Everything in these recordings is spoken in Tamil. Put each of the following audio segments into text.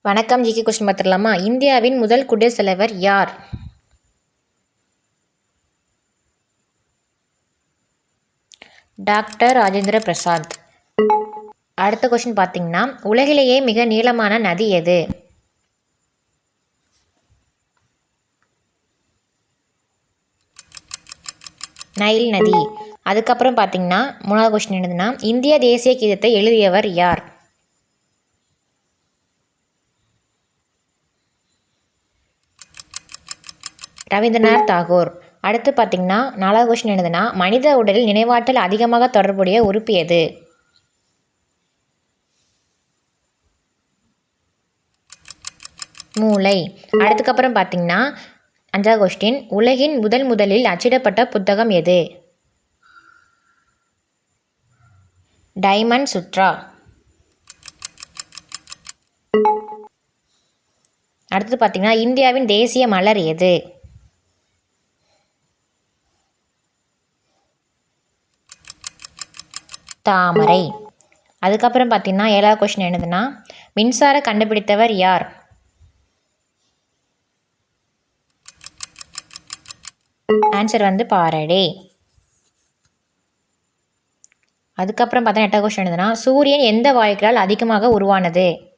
வணக்கம். ஜிகே கொஸ்டின் பார்த்துடலாமா? இந்தியாவின் முதல் குடியரசுத் தலைவர் யார்? டாக்டர் ராஜேந்திர பிரசாத். அடுத்த கொஸ்டின் பார்த்தீங்கன்னா, உலகிலேயே மிக நீளமான நதி எது? நைல் நதி. அதுக்கப்புறம் பார்த்தீங்கன்னா, மூணாவது கொஸ்டின் என்னதுன்னா, இந்திய தேசிய கீதத்தை எழுதியவர் யார்? ரவீந்திரநாத் தாகூர். அடுத்து பார்த்தீங்கன்னா, நாலாவது கொஸ்டின் என்னதுன்னா, மனித உடலில் நினைவாற்றல் அதிகமாக தொடர்புடைய உறுப்பு எது? மூளை. அடுத்துக்கப்புறம் பார்த்தீங்கன்னா, அஞ்சாவது கொஸ்டின், உலகின் முதலில் அச்சிடப்பட்ட புத்தகம் எது? டைமண்ட் சுத்ரா. அடுத்து பார்த்தீங்கன்னா, இந்தியாவின் தேசிய மலர் எது? தாமரை. அதுக்கப்புறம் பார்த்தீங்கன்னா, ஏழாவது கொஸ்டின் என்னதுன்னா, மின்சார கண்டுபிடித்தவர் யார்? Answer Faraday. அதுக்கப்புறம் பார்த்தீங்கன்னா, எட்டாவது கொஸ்டின் என்னதுன்னா, சூரியன் எந்த வாயுக்களால் அதிகமாக உருவானது?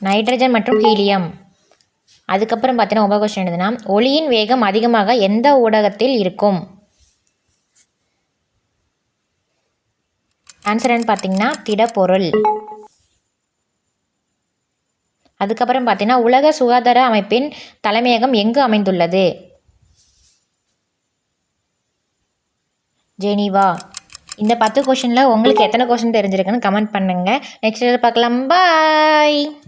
நைட்ரஜன் மற்றும் ஹீலியம். அதுக்கப்புறம் பார்த்தீங்கன்னா, ஒன்பது கொஸ்டின் என்னதுன்னா, ஒளியின் வேகம் அதிகமாக எந்த ஊடகத்தில் இருக்கும்? ஆன்சர் பார்த்தீங்கன்னா, திடப்பொருள். அதுக்கப்புறம் பார்த்தீங்கன்னா, உலக சுகாதார அமைப்பின் தலைமையகம் எங்கு அமைந்துள்ளது? ஜெனீவா. இந்த 10 கொஸ்டினில் உங்களுக்கு எத்தனை கொஸ்டின் தெரிஞ்சிருக்குன்னு கமெண்ட் பண்ணுங்கள். நெக்ஸ்ட் பார்க்கலாம். பாய்.